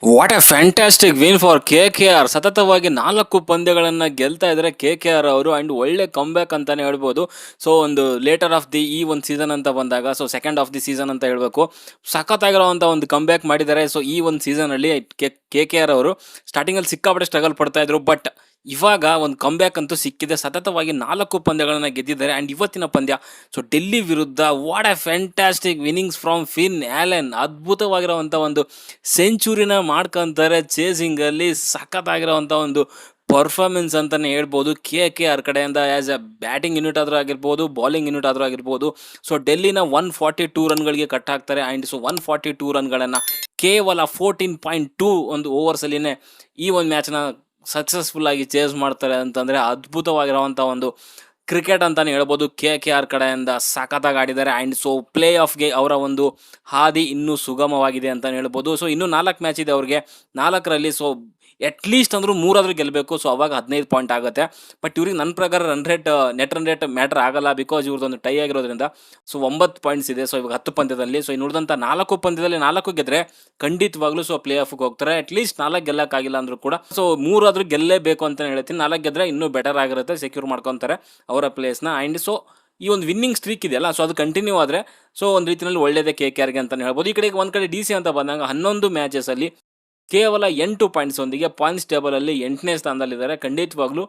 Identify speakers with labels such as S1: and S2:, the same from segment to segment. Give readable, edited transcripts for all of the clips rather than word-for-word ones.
S1: What a fantastic win for KKR. ಸತತವಾಗಿ 4 ಪಂದ್ಯಗಳನ್ನು ಗೆಲ್ತಾ ಇದ್ದಾರೆ KKR ಅವರು. ಅಂಡ್ ಒಳ್ಳೆ ಕಂಬ್ಯಾಕ್ ಅಂತಾನೆ ಹೇಳ್ಬೋದು. ಸೊ ಒಂದು ಲೇಟರ್ ಆಫ್ ದಿ ಈ ಒಂದು ಸೀಸನ್ ಅಂತ ಬಂದಾಗ, so second half the season ಅಂತ ಹೇಳ್ಬೇಕು, ಸಖತ್ತಾಗಿರುವಂಥ ಒಂದು ಕಂಬ್ಯಾಕ್ ಮಾಡಿದ್ದಾರೆ. ಸೊ ಈ ಒಂದು ಸೀಸನ್ ಅಲ್ಲಿ KKR ಅವರು ಸ್ಟಾರ್ಟಿಂಗ್ ಅಲ್ಲಿ ಸಿಕ್ಕಾಪಟ್ಟೆ ಸ್ಟ್ರಗಲ್ ಪಡ್ತಾ ಇದ್ರು, ಬಟ್ ಇವಾಗ ಒಂದು ಕಂಬ್ಯಾಕ್ ಅಂತೂ ಸಿಕ್ಕಿದೆ. ಸತತವಾಗಿ 4 ಪಂದ್ಯಗಳನ್ನ ಗೆದ್ದಿದ್ದಾರೆ. ಅಂಡ್ ಇವತ್ತಿನ ಪಂದ್ಯ ಸೊ ಡೆಲ್ಲಿ ವಿರುದ್ಧ what a fantastic innings from Finn Allen. ಅದ್ಭುತವಾಗಿರುವಂಥ ಒಂದು ಸೆಂಚುರಿನ ಮಾಡ್ಕೊಂತಾರೆ ಚೇಸಿಂಗ್ ಅಲ್ಲಿ. ಸಖತ್ತಾಗಿರುವಂಥ ಒಂದು ಪರ್ಫಾರ್ಮೆನ್ಸ್ ಅಂತಾನೆ ಹೇಳ್ಬೋದು KKR ಕಡೆಯಿಂದ. ಆಸ್ ಎ ಬ್ಯಾಟಿಂಗ್ ಯೂನಿಟ್ ಆದರೂ ಆಗಿರ್ಬೋದು, ಬೌಲಿಂಗ್ ಯೂನಿಟ್ ಆದರೂ ಆಗಿರ್ಬೋದು. ಸೊ ಡೆಲ್ಲಿನ 142 ರನ್ಗಳಿಗೆ ಕಟ್ ಹಾಕ್ತಾರೆ. ಆ್ಯಂಡ್ ಸೊ 142 ರನ್ಗಳನ್ನು ಕೇವಲ 14.2 ಒಂದು ಓವರ್ಸಲ್ಲಿನೇ ಈ ಒಂದು ಮ್ಯಾಚ್ನ ಸಕ್ಸಸ್ಫುಲ್ ಆಗಿ ಚೇಸ್ ಮಾಡ್ತಾರೆ ಅಂತಂದರೆ ಅದ್ಭುತವಾಗಿರುವಂಥ ಒಂದು ಕ್ರಿಕೆಟ್ ಅಂತಾನೆ ಹೇಳ್ಬೋದು. KKR ಕಡೆಯಿಂದ ಸಖತ್ತಾಗಿ ಆಡಿದ್ದಾರೆ. ಆ್ಯಂಡ್ ಸೊ ಪ್ಲೇ ಆಫ್ಗೆ ಅವರ ಒಂದು ಹಾದಿ ಇನ್ನೂ ಸುಗಮವಾಗಿದೆ ಅಂತಲೇ ಹೇಳ್ಬೋದು. ಸೊ ಇನ್ನೂ 4 ಮ್ಯಾಚ್ ಇದೆ ಅವ್ರಿಗೆ. 4ರಲ್ಲಿ ಸೊ ಅಟ್ಲೀಸ್ಟ್ ಅಂದರೂ 3 ಗೆಲ್ಲಬೇಕು. ಸೊ ಅವಾಗ 15 ಪಾಯಿಂಟ್ ಆಗುತ್ತೆ. ಬಟ್ ಇವ್ರಿಗೆ ನನ್ನ ಪ್ರಕಾರ ನೆಟ್ ರನ್ ರೇಟ್ ಮ್ಯಾಟರ್ ಆಗಲ್ಲ, ಬಿಕಾಸ್ ಇವ್ರದ್ದೊಂದು ಟೈ ಆಗಿರೋದ್ರಿಂದ. ಸೊ 9 ಪಾಯಿಂಟ್ಸ್ ಇದೆ. ಸೊ ಇವಾಗ 10 ಪಂದ್ಯದಲ್ಲಿ. ಸೊ ಇನ್ನು ಉಳಿದಂಥ 4 ಪಂದ್ಯದಲ್ಲಿ 4 ಗೆದ್ರೆ ಖಂಡಿತವಾಗ್ಲೂ ಸೊ ಪ್ಲೇ ಆಫ್ಗೆ ಹೋಗ್ತಾರೆ. ಅಟ್ಲೀಸ್ಟ್ 4 ಗೆಲ್ಲಕ್ಕಾಗಿಲ್ಲ ಅಂದರೂ ಕೂಡ ಸೊ 3 ಗೆಲ್ಲೇಬೇಕು ಅಂತಲೇ ಹೇಳ್ತೀನಿ. 4 ಗೆದ್ರೆ ಇನ್ನೂ ಬೆಟರ್ ಆಗಿರುತ್ತೆ, ಸೆಕ್ಯೂರ್ ಮಾಡ್ಕೊತಾರೆ ಅವರ ಪ್ಲೇಸ್ನ. ಆ್ಯಂಡ್ ಸೊ ಈ ಒಂದು ವಿನ್ನಿಂಗ್ ಸ್ಟ್ರೀಕ್ ಇದೆಯಲ್ಲ, ಸೊ ಅದು ಕಂಟಿನ್ಯೂ ಆದರೆ ಸೊ ಒಂದು ರೀತಿಯಲ್ಲಿ ಒಳ್ಳೆಯದೇ KKRಗೆ ಅಂತಲೇ ಹೇಳ್ಬೋದು. ಈ ಕಡೆಗೆ ಒಂದು ಕಡೆ DC ಅಂತ ಬಂದಾಗ 11 ಮ್ಯಾಚಸಲ್ಲಿ ಕೇವಲ 8 ಪಾಯಿಂಟ್ಸ್ ಒಂದಿಗೆ ಪಾಯಿಂಟ್ಸ್ ಟೇಬಲಲ್ಲಿ 8ನೇ ಸ್ಥಾನದಲ್ಲಿದ್ದಾರೆ. ಖಂಡಿತವಾಗ್ಲೂ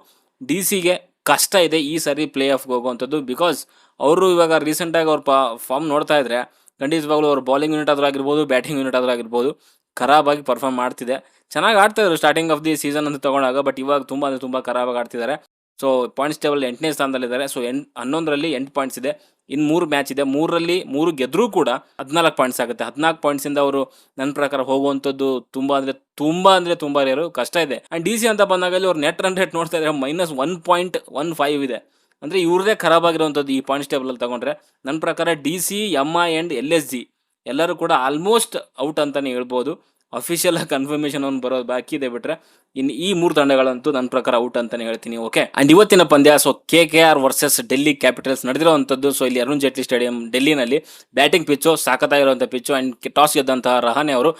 S1: DCಗೆ ಕಷ್ಟ ಇದೆ ಈ ಸರಿ ಪ್ಲೇ ಆಫ್ಗೆ ಹೋಗುವಂಥದ್ದು, ಬಿಕಾಸ್ ಅವರು ಇವಾಗ ರೀಸೆಂಟಾಗಿ ಅವ್ರ ಫಾರ್ಮ್ ನೋಡ್ತಾ ಇದ್ರೆ ಖಂಡಿತವಾಗ್ಲೂ ಅವ್ರ ಬೌಲಿಂಗ್ ಯೂನಿಟ್ ಆದರೂ ಆಗಿರ್ಬೋದು, ಬ್ಯಾಟಿಂಗ್ ಯೂನಿಟ್ ಆದರೂ ಆಗಿರ್ಬೋದು, ಖರಾಬಾಗಿ ಪರ್ಫಾರ್ಮ್ ಮಾಡ್ತಿದೆ. ಚೆನ್ನಾಗಿ ಆಡ್ತಾಯಿದ್ರು ಸ್ಟಾರ್ಟಿಂಗ್ ಆಫ್ ದಿ ಸೀಸನ್ ಅಂತ ತೊಗೊಂಡಾಗ, ಬಟ್ ಇವಾಗ ತುಂಬ ಅಂದರೆ ತುಂಬ ಖರಾಬಾಗಿ ಆಡ್ತಿದ್ದಾರೆ. ಸೊ ಪಾಯಿಂಟ್ಸ್ ಟೇಬಲ್ 8ನೇ ಸ್ಥಾನದಲ್ಲಿದ್ದಾರೆ. ಸೊ 11ರಲ್ಲಿ 8 ಪಾಯಿಂಟ್ಸ್ ಇದೆ. ಇನ್ನು 3 ಮ್ಯಾಚ್ ಇದೆ. 3ರಲ್ಲಿ 3 ಗೆದ್ದರೂ ಕೂಡ 14 ಪಾಯಿಂಟ್ಸ್ ಆಗುತ್ತೆ. 14 ಪಾಯಿಂಟ್ಸಿಂದ ಅವರು ನನ್ನ ಪ್ರಕಾರ ಹೋಗುವಂಥದ್ದು ತುಂಬ ರೇರು, ಕಷ್ಟ ಇದೆ. ಆ್ಯಂಡ್ DC ಅಂತ ಬಂದಾಗ ಅವ್ರು ನೆಟ್ ರನ್ ರೇಟ್ ನೋಡ್ತಾ ಇದ್ದಾರೆ -1.15 ಇದೆ. ಅಂದರೆ ಇವ್ರದೇ ಖರಾಬಾಗಿರುವಂಥದ್ದು ಈ ಪಾಯಿಂಟ್ಸ್ ಟೇಬಲಲ್ಲಿ ತಗೊಂಡ್ರೆ. ನನ್ನ ಪ್ರಕಾರ DC, MI ಆ್ಯಂಡ್ LSG ಎಲ್ಲರೂ ಕೂಡ ಆಲ್ಮೋಸ್ಟ್ ಔಟ್ ಅಂತಲೇ ಹೇಳ್ಬೋದು. ಅಫಿಷಿಯಲ್ ಕನ್ಫರ್ಮೇಷನ್ ಒಂದು ಬರೋದು ಬಾಕಿ ಇದೆ, ಬಿಟ್ರೆ ಇನ್ನು ಈ 3 ತಂಡಗಳಂತೂ ನನ್ನ ಪ್ರಕಾರ ಔಟ್ ಅಂತಾನೆ ಹೇಳ್ತೀನಿ. ಓಕೆ. ಅಂಡ್ ಇವತ್ತಿನ ಪಂದ್ಯ so KKR versus Delhi Capitals ನಡೆದಿರುವಂಥದ್ದು. ಸೊ ಇಲ್ಲಿ ಅರುಣ್ ಜೇಟ್ಲಿ ಸ್ಟೇಡಿಯಂ ಡೆಲ್ಲಿನಲ್ಲಿ ಬ್ಯಾಟಿಂಗ್ ಪಿಚ್ಚು, ಸಾಕತ್ತಾಗಿರುವಂಥ ಪಿಚ್ಚು. ಆ್ಯಂಡ್ ಟಾಸ್ ಗೆದ್ದಂತಹ ರಹಾನೆ ಅವರು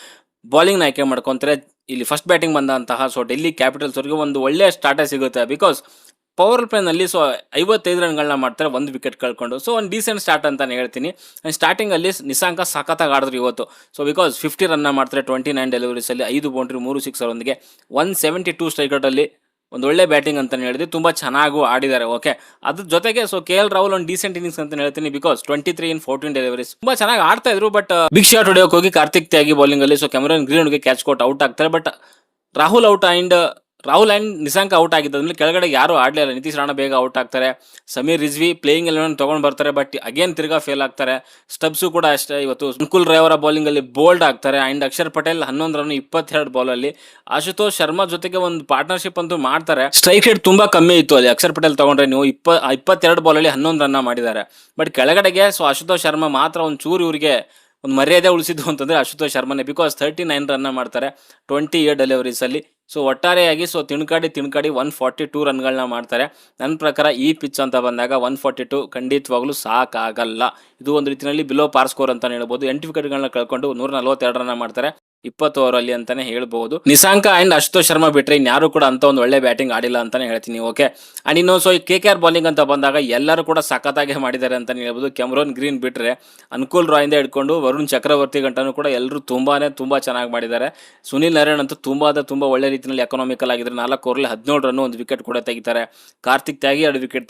S1: ಬೌಲಿಂಗ್ನ ಆಯ್ಕೆ ಮಾಡ್ಕೊತಾರೆ. ಇಲ್ಲಿ ಫಸ್ಟ್ ಬ್ಯಾಟಿಂಗ್ ಬಂದಂತಹ ಸೊ ಡೆಲ್ಲಿ ಕ್ಯಾಪಿಟಲ್ಸ್ ಅವರಿಗೆ ಒಂದು ಒಳ್ಳೆಯ ಸ್ಟಾರ್ಟೇ ಸಿಗುತ್ತೆ, ಬಿಕಾಸ್ ಪವರ್ ಪ್ಲೇನಲ್ಲಿ ಸೊ 55 ರನ್ಗಳನ್ನ ಮಾಡ್ತಾರೆ, 1 ವಿಕೆಟ್ ಕಳ್ಕೊಂಡು. ಸೊ ಒಂದು ಡೀಸೆಂಟ್ ಸ್ಟಾರ್ಟ್ ಅಂತಾನೆ ಹೇಳ್ತೀನಿ. ಆ್ಯಂಡ್ ಸ್ಟಾರ್ಟಿಂಗಲ್ಲಿ ನಿಸಾಂಕ ಸಖತ್ತಾಗಿ ಆಡಿದ್ರು ಇವತ್ತು. ಸೊ ಬಿಕಾಸ್ 50 ರನ್ನ ಮಾಡ್ತಾರೆ 29 ಡೆಲಿವರೀಸಲ್ಲಿ, 5 ಬೌಂಡ್ರಿ 3 ಸಿಕ್ಸರೊಂದಿಗೆ 172 ಸ್ಟ್ರೈಕ್ ಔಟಲ್ಲಿ ಒಂದು ಒಳ್ಳೆ ಬ್ಯಾಟಿಂಗ್ ಅಂತಲೇ ಹೇಳಿದ್ವಿ. ತುಂಬ ಚೆನ್ನಾಗೂ ಆಡಿದ್ದಾರೆ. ಓಕೆ. ಅದ್ರ ಜೊತೆಗೆ ಸೊ KL ರಾಹುಲ್ ಒಂದು ಡೀಸೆಂಟ್ ಇನ್ನಿಂಗ್ಸ್ ಅಂತ ಹೇಳ್ತೀನಿ, ಬಿಕಾಸ್ 23 in 14 ಡೆಲಿವರೀಸ್ ತುಂಬ ಚೆನ್ನಾಗಿ ಆಡ್ತಾ ಇದ್ರು. ಬಟ್ ಬಿಗ್ ಶಾಟ್ ಹೊಡೆಯೋಕೆ ಹೋಗಿ ಕಾರ್ತಿಕ್ ತ್ಯಾಗಿ ಬೌಲಿಂಗಲ್ಲಿ ಸೊ ಕ್ಯಾಮರನ್ ಗ್ರೀನ್ಗೆ ಕ್ಯಾಚ್ ಕೊಟ್ಟು ಔಟ್ ಆಗ್ತಾರೆ. ಬಟ್ ರಾಹುಲ್ ಆ್ಯಂಡ್ ನಿಸಾಂಕ ಔಟ್ ಆಗಿದ್ದಾದ್ಮೇಲೆ ಕೆಳಗಡೆ ಯಾರು ಆಡಲಿಲ್ಲ. ನಿತೀಶ್ ರಾಣಾ ಬೇಗ ಔಟ್ ಆಗ್ತಾರೆ. ಸಮೀರ್ ರಿಜ್ವಿ ಪ್ಲೇಯಿಂಗ್ ಎಲೆವೆನ್ ತೊಗೊಂಡು ಬರ್ತಾರೆ, ಬಟ್ ಅಗೇನ್ ತಿರ್ಗಾ ಫೇಲ್ ಆಗ್ತಾರೆ. ಸ್ಟಬ್ಸು ಕೂಡ ಅಷ್ಟೇ. ಇವತ್ತು ಅನುಕೂಲ್ ರೈ ಅವರ ಬೌಲಿಂಗಲ್ಲಿ ಬೋಲ್ಡ್ ಆಗ್ತಾರೆ. And Akshar Patel 11 run 22 ಬಾಲಲ್ಲಿ. ಆಶುತೋಷ್ ಶರ್ಮಾ ಜೊತೆಗೆ ಒಂದು ಪಾರ್ಟ್ನರ್ಶಿಪ್ ಅಂತೂ ಮಾಡ್ತಾರೆ. ಸ್ಟ್ರೈಕ್ ರೇಟ್ ತುಂಬ ಕಮ್ಮಿ ಇತ್ತು ಅಲ್ಲಿ. ಅಕ್ಷರ್ ಪಟೇಲ್ ತೊಗೊಂಡ್ರೆ ನೀವು 22 ಬಾಲಲ್ಲಿ 11 ರನ್ನ ಮಾಡಿದ್ದಾರೆ. ಬಟ್ ಕೆಳಗಡೆಗೆ ಸೊ ಆಶುತೋಷ್ ಶರ್ಮಾ ಮಾತ್ರ ಒಂದು ಚೂರು ಇವರಿಗೆ ಒಂದು ಮರ್ಯಾದೆ ಉಳಿಸಿದ್ದು ಅಂತಂದರೆ ಆಶುತೋಷ್ ಶರ್ಮನೇ, ಬಿಕಾಸ್ 39 ರನ್ನ ಮಾಡ್ತಾರೆ 28 ಡೆಲಿವರೀಸಲ್ಲಿ. ಸೊ ಒಟ್ಟಾರೆಯಾಗಿ ಸೊ ತಿಣ್ಕಾಡಿ 142 ರನ್ಗಳನ್ನ ಮಾಡ್ತಾರೆ. ನನ್ನ ಪ್ರಕಾರ ಈ ಪಿಚ್ ಅಂತ ಬಂದಾಗ 142 ಖಂಡಿತವಾಗ್ಲೂ ಸಾಕಾಗಲ್ಲ. ಇದು ಒಂದು ರೀತಿಯಲ್ಲಿ ಬಿಲೋ ಪಾರ್ ಸ್ಕೋರ್ ಅಂತಲೇ ಹೇಳ್ಬೋದು. 8 ವಿಕೆಟ್ಗಳನ್ನ ಕಳ್ಕೊಂಡು 142 ರನ್ನ ಮಾಡ್ತಾರೆ 20 ಓವರಲ್ಲಿ ಅಂತಾನೆ ಹೇಳ್ಬಹುದು. ನಿಸಾಂಕ ಆ್ಯಂಡ್ ಆಶುತೋಷ್ ಶರ್ಮಾ ಬಿಟ್ಟರೆ ಇನ್ಯಾರು ಕೂಡ ಅಂತ ಒಂದು ಒಳ್ಳೆ ಬ್ಯಾಟಿಂಗ್ ಆಡಿಲ್ಲ ಅಂತಾನೆ ಹೇಳ್ತೀನಿ. ಓಕೆ. ಆ್ಯಂಡ್ ಇನ್ನು ಸೊ ಈ KKR ಬೌಲಿಂಗ್ ಅಂತ ಬಂದಾಗ ಎಲ್ಲರೂ ಕೂಡ ಸಖತ್ತಾಗಿ ಮಾಡಿದ್ದಾರೆ ಅಂತಲೇ ಹೇಳ್ಬೋದು. ಕ್ಯಾಮರನ್ ಗ್ರೀನ್ ಬಿಟ್ಟರೆ ಅನುಕೂಲ್ ರಾಯಿಂದ ಹಿಡ್ಕೊಂಡು ವರುಣ್ ಚಕ್ರವರ್ತಿ ಗಂಟನೂ ಕೂಡ ಎಲ್ಲರೂ ತುಂಬ ಚೆನ್ನಾಗಿ ಮಾಡಿದ್ದಾರೆ. ಸುನಿಲ್ ನರೇನ್ ಅಂತೂ ತುಂಬ ಒಳ್ಳೆ ರೀತಿಯಲ್ಲಿ ಎಕನಾಮಿಕಲ್ ಆಗಿದ್ದಾರೆ. 4 ಓವರಲ್ಲಿ 17 ರನ್, 1 ವಿಕೆಟ್ ಕೂಡ ತೆಗಿತಾರೆ. ಕಾರ್ತಿಕ್ ತ್ಯಾಗಿ 2 ವಿಕೆಟ್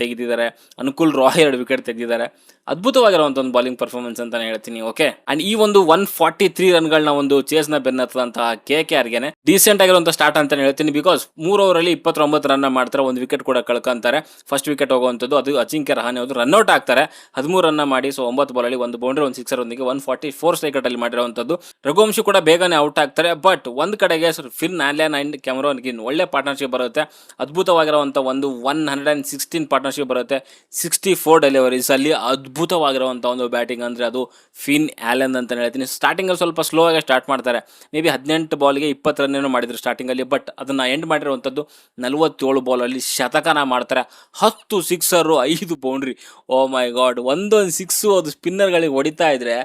S1: ತೆಗೆದಿದ್ದಾರೆ. ಅನುಕೂಲ್ ರಾಯ್ 2 ವಿಕೆಟ್ ತೆಗೆದಿದ್ದಾರೆ. ಅದ್ಭುತವಾಗಿರುವಂಥ ಒಂದು ಬೌಲಿಂಗ್ ಪರ್ಫಾರ್ಮೆನ್ಸ್ ಅಂತಾನೆ ಹೇಳ್ತೀನಿ. ಓಕೆ. ಆ್ಯಂಡ್ ಈ ಒಂದು 143 ರನ್ಗಳನ್ನ ಒಂದು ಚೇಸ್ನ ಬೆನ್ನತ್ತಂತಹ KKRಗೆ ಡೀಸೆಂಟ್ ಆಗಿರುವಂಥ ಸ್ಟಾರ್ಟ್ ಅಂತಾನೆ ಹೇಳ್ತೀನಿ, ಬಿಕಾಸ್ 3 ಓವರಲ್ಲಿ 29 ರನ್ನ ಮಾಡ್ತಾರೆ, 1 ವಿಕೆಟ್ ಕೂಡ ಕಳ್ಕೊಂತಾರೆ. ಫಸ್ಟ್ ವಿಕೆಟ್ ಹೋಗುವಂಥದ್ದು ಅದು ಅಜಿಂಕ್ಯ ರಹಾನೆ ಅವರು ರನ್ಔಟ್ ಆಗ್ತಾರೆ 13 ರನ್ನ ಮಾಡಿ. ಸೊ 9 ಬಾಲಲ್ಲಿ 1 ಬೌಂಡ್ರಿ 1 ಸಿಕ್ಸರೊಂದಿಗೆ 144 ಸ್ಟ್ರೈಕ್ ಔಟಲ್ಲಿ ಮಾಡಿರುವಂಥದ್ದು. ರಘುವಂಶಿ ಕೂಡ ಬೇಗನೆ ಔಟ್ ಆಗ್ತಾರೆ. ಬಟ್ ಒಂದು ಕಡೆಗೆ fin Allen and Cameron green ಒಳ್ಳೆ ಪಾರ್ಟ್ನರ್ಶಿಪ್ ಬರುತ್ತೆ. ಅದ್ಭುತವಾಗಿರುವಂಥ ಒಂದು 116 ಪಾರ್ಟ್ನರ್ಶಿಪ್ ಬರುತ್ತೆ 64 ಡೆಲಿವರೀಸಲ್ಲಿ. ಅದ್ಭುತವಾಗಿರುವಂಥ ಒಂದು ಬ್ಯಾಟಿಂಗ್ ಅಂದರೆ ಅದು ಫಿನ್ ಆ್ಯಲನ್ ಅಂತ ಹೇಳ್ತೀನಿ. ಸ್ಟಾರ್ಟಿಂಗಲ್ಲಿ ಸ್ವಲ್ಪ ಸ್ಲೋ ಆಗಿ ಸ್ಟಾರ್ಟ್ ಮಾಡ್ತಾರೆ. ಮೇ ಬಿ 18 ಬಾಲ್ಗೆ 20 ರನ್ನೇನೋ ಮಾಡಿದ್ರು ಸ್ಟಾರ್ಟಿಂಗಲ್ಲಿ. ಬಟ್ ಅದನ್ನು ಎಂಡ್ ಮಾಡಿರುವಂಥದ್ದು 47 ಬಾಲಲ್ಲಿ ಶತಕನ ಮಾಡ್ತಾರೆ. 10 ಸಿಕ್ಸರು 5 ಬೌಂಡ್ರಿ. ಓ ಮೈ ಗಾಡ್, ಒಂದೊಂದು ಸಿಕ್ಸು ಅದು ಸ್ಪಿನ್ನರ್ಗಳಿಗೆ ಹೊಡಿತಾ ಇದ್ರೆ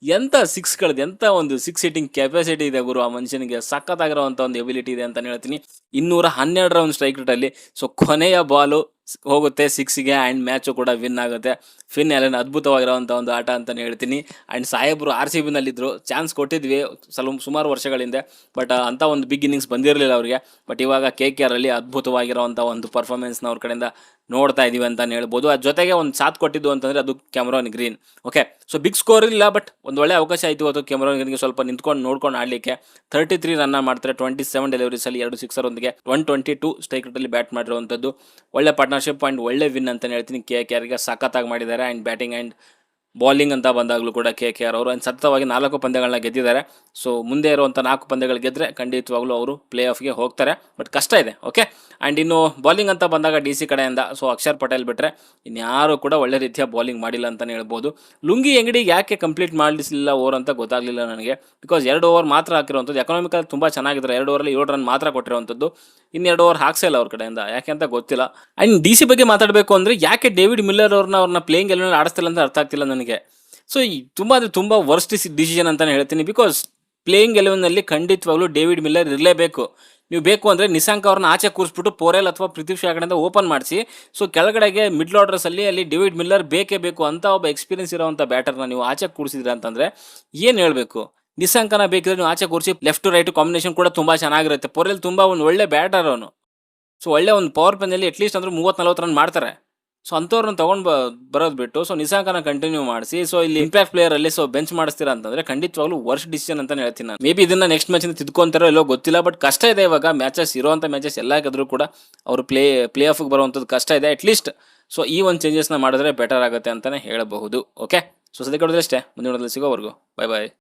S1: ಎಂಥ ಸಿಕ್ಸ್ಗಳದ್ದು, ಎಂಥ ಒಂದು ಸಿಕ್ಸ್ ಹಿಟ್ಟಿಂಗ್ ಕೆಪಾಸಿಟಿ ಇದೆ ಗುರು ಆ ಮನುಷ್ಯನಿಗೆ. ಸಖತ್ತಾಗಿರುವಂಥ ಒಂದು ಎಬಿಲಿಟಿ ಇದೆ ಅಂತಲೇ ಹೇಳ್ತೀನಿ. 212 ರೌಂಡ್ ಸ್ಟ್ರೈಕ್ ರೇಟಲ್ಲಿ. ಸೊ ಕೊನೆಯ ಬಾಲು ಹೋಗುತ್ತೆ ಸಿಕ್ಸ್ಗೆ ಆ್ಯಂಡ್ ಮ್ಯಾಚು ಕೂಡ ವಿನ್ ಆಗುತ್ತೆ. ಫಿನ್ ಎಲೆನ್ ಅದ್ಭುತವಾಗಿರುವಂಥ ಒಂದು ಆಟ ಅಂತಲೇ ಹೇಳ್ತೀನಿ. ಆ್ಯಂಡ್ ಸಾಹೇಬರು RCBನಲ್ಲಿದ್ದರು, ಚಾನ್ಸ್ ಕೊಟ್ಟಿದ್ವಿ ಸುಮಾರು ವರ್ಷಗಳ ಹಿಂದೆ, ಬಟ್ ಅಂಥ ಒಂದು ಬಿಗ್ ಇನ್ನಿಂಗ್ಸ್ ಬಂದಿರಲಿಲ್ಲ ಅವರಿಗೆ. ಬಟ್ ಇವಾಗ KKR ಅಲ್ಲಿ ಅದ್ಭುತವಾಗಿರುವಂಥ ಒಂದು ಪರ್ಫಾರ್ಮೆನ್ಸ್ನ ಅವ್ರ ಕಡೆಯಿಂದ ನೋಡ್ತಾ ಇದ್ದೀವಿ ಅಂತಲೇ ಹೇಳ್ಬೋದು. ಅದ್ರ ಜೊತೆಗೆ ಒಂದು ಸಾಥ್ ಕೊಟ್ಟಿದ್ದು ಅಂತಂದರೆ ಅದು Cameron Green. Okay, so big score ಇಲ್ಲ, ಬಟ್ ಒಂದು ಒಳ್ಳೆ ಅವಕಾಶ ಆಯಿತು ಇವತ್ತು ಕ್ಯಾಮರಾನ್ ಗ್ರೀನ್ಗೆ ಸ್ವಲ್ಪ ನಿಂತ್ಕೊಂಡು ನೋಡ್ಕೊಂಡು ಆಡಲಿಕ್ಕೆ. 33 ರನ್ನ ಮಾಡ್ತಾರೆ, 27 ಡೆಲಿವರೀಸಲ್ಲಿ 2 ಸಿಕ್ಸರೊಂದಿಗೆ 122 ಸ್ಟ್ರೈಕ್ ರೇಟಲ್ಲಿ ಬ್ಯಾಟ್ ಮಾಡಿರುವಂಥದ್ದು. ಒಳ್ಳೆ ಪಾರ್ಟ್ನರ್ಶಿಪ್ ಆ್ಯಂಡ್ ಒಳ್ಳೆ ವಿನ್ ಅಂತಲೇ ಹೇಳ್ತೀನಿ. KKRಗೆ ಸಖತ್ತಾಗಿ ಮಾಡಿದ್ದಾರೆ. ಆ್ಯಂಡ್ ಬ್ಯಾಟಿಂಗ್ ಆ್ಯಂಡ್ ಬೌಲಿಂಗ್ ಅಂತ ಬಂದಾಗಲೂ ಕೂಡ KKR ಅವರು ಸತತವಾಗಿ 4 ಪಂದ್ಯಗಳನ್ನ ಗೆದ್ದಿದ್ದಾರೆ. ಸೊ ಮುಂದೆ ಇರುವಂಥ 4 ಪಂದ್ಯಗಳು ಗೆದ್ದರೆ ಖಂಡಿತವಾಗ್ಲೂ ಅವರು ಪ್ಲೇ ಆಫ್ಗೆ ಹೋಗ್ತಾರೆ, ಬಟ್ ಕಷ್ಟ ಇದೆ. ಓಕೆ, ಆ್ಯಂಡ್ ಇನ್ನು ಬೌಲಿಂಗ್ ಅಂತ ಬಂದಾಗ DC ಕಡೆಯಿಂದ ಸೊ ಅಕ್ಷರ್ ಪಟೇಲ್ ಬಿಟ್ಟರೆ ಇನ್ಯಾರು ಕೂಡ ಒಳ್ಳೆ ರೀತಿಯ ಬೌಲಿಂಗ್ ಮಾಡಿಲ್ಲ ಅಂತಲೇ ಹೇಳ್ಬೋದು. ಲುಂಗಿ ಅಂಗಡಿಗೆ ಯಾಕೆ ಕಂಪ್ಲೀಟ್ ಮಾಡಿಸಲಿಲ್ಲ ಓವರ್ ಅಂತ ಗೊತ್ತಾಗಲಿಲ್ಲ ನನಗೆ. ಬಿಕಾಸ್ 2 ಓವರ್ ಮಾತ್ರ ಹಾಕಿರುವಂಥದ್ದು. ಎಕನಾಮಿಕಲ್ ತುಂಬ ಚೆನ್ನಾಗಿದ್ದಾರೆ, 2 ಓವರಲ್ಲಿ 7 ರನ್ ಮಾತ್ರ ಕೊಟ್ಟಿರುವಂಥದ್ದು. 2 ಓವರ್ ಹಾಕ್ಸೇ ಇಲ್ಲ ಅವ್ರ ಕಡೆಯಿಂದ, ಯಾಕೆ ಅಂತ ಗೊತ್ತಿಲ್ಲ. ಆ್ಯಂಡ್ DC ಬಗ್ಗೆ ಮಾತಾಡಬೇಕು ಅಂದರೆ ಯಾಕೆ ಡೇವಿಡ್ ಮಿಲ್ಲರ್ ಅವ್ರನ್ನ ಪ್ಲೇಯಿಂಗ್ ಎಲೆವೆನ್ ಆಡಿಸ್ತಿಲ್ಲ ಅಂತ ಅರ್ಥ ಆಗ್ತಿಲ್ಲ ನನಗೆ. ಸೊ ಈ ತುಂಬ ಅಂದರೆ ತುಂಬ ವರ್ಸ್ಟ್ ಡಿಸಿಷನ್ ಅಂತಲೇ ಹೇಳ್ತೀನಿ. ಬಿಕಾಸ್ ಪ್ಲೇಯಿಂಗ್ ಎಲೆವೆನ್ನಲ್ಲಿ ಖಂಡಿತವಾಗ್ಲೂ ಡೇವಿಡ್ ಮಿಲ್ಲರ್ ಇರಲೇಬೇಕು. ನೀವು ಬೇಕು ಅಂದರೆ ನಿಶಾಂಕ್ ಅವ್ರನ್ನ ಆಚೆ ಕೂರಿಸ್ಬಿಟ್ಟು ಪೋರೆಲ್ ಅಥವಾ ಪೃಥ್ವಿ ಶಾ ಕಡೆಯಿಂದ ಓಪನ್ ಮಾಡಿಸಿ. ಸೊ ಕೆಳಗಡೆಗೆ ಮಿಡ್ಲ್ ಆರ್ಡರ್ಸಲ್ಲಿ ಅಲ್ಲಿ ಡೇವಿಡ್ ಮಿಲ್ಲರ್ ಬೇಕೇ ಬೇಕು ಅಂತ ಒಬ್ಬ ಎಕ್ಸ್ಪೀರಿಯನ್ಸ್ ಇರೋವಂಥ ಬ್ಯಾಟರ್ನ ನೀವು ಆಚೆ ಕೂರಿಸಿದ್ರಿ ಅಂತಂದರೆ ಏನು ಹೇಳಬೇಕು. ನಿಶಾಂಕನ ಬೇಕಿದ್ರೆ ನೀವು ಆಚೆ ಕೂರಿಸಿ, ಲೆಫ್ಟ್ ಟು ರೈಟ್ ಕಾಂಬಿನೇಷನ್ ಕೂಡ ತುಂಬ ಚೆನ್ನಾಗಿರುತ್ತೆ. ಪೋರೆಲ್ ತುಂಬ ಒಂದು ಒಳ್ಳೆ ಬ್ಯಾಟರ್ ಅವನು. ಸೊ ಒಳ್ಳೆ ಒಂದು ಪವರ್ ಪ್ಲೇನಲ್ಲಿ ಅಟ್ಲೀಸ್ಟ್ ಅಂದ್ರೆ 30-40 ರನ್ ಮಾಡ್ತಾರೆ. ಸೊ ಅಂಥವ್ರನ್ನ ತೊಗೊಂಡು ಬರೋದು ಬಿಟ್ಟು ಸೊ ನಿಶಾಂಕನ ಕಂಟಿನ್ಯೂ ಮಾಡಿಸಿ ಸೊ ಇಲ್ಲಿ ಇಂಪ್ಯಾಕ್ಟ್ ಪ್ಲೇಯರಲ್ಲಿ ಸೊ ಬೆಂಚ್ ಮಾಡಿಸ್ತೀರಾ ಅಂತಂದರೆ ಖಂಡಿತವಾಗ್ಲೂ ವರ್ಸ್ಟ್ ಡಿಸಿಷನ್ ಅಂತಲೇ ಹೇಳ್ತೀನಿ ನಾನು. ಮೇ ಬಿ ಇದನ್ನು ನೆಕ್ಸ್ಟ್ ಮ್ಯಾಚಿಂದ ತಿದ್ಕೊಂತಾರೋ ಎಲ್ಲೋ ಗೊತ್ತಿಲ್ಲ, ಬಟ್ ಕಷ್ಟ ಇದೆ ಇವಾಗ. ಮ್ಯಾಚಸ್ ಇರೋವಂಥ ಮ್ಯಾಚಸ್ ಎಲ್ಲ ಗೆದ್ರೂ ಕೂಡ ಅವರು ಪ್ಲೇ ಆಫ್ಗೆ ಬರುವಂಥದ್ದು ಕಷ್ಟ ಇದೆ. ಅಟ್ಲೀಸ್ಟ್ ಸೊ ಈ ಒಂದು ಚೇಂಜಸ್ನ ಮಾಡಿದ್ರೆ ಬೆಟರ್ ಆಗುತ್ತೆ ಅಂತಲೇ ಹೇಳಬಹುದು. ಓಕೆ, ಸೊ ಸದ್ಯಕ್ಕೆ ಅಷ್ಟೇ, ಮುಂದಿನ ಸಿಗೋವರೆಗೂ ಬಾಯ್ ಬಾಯ್.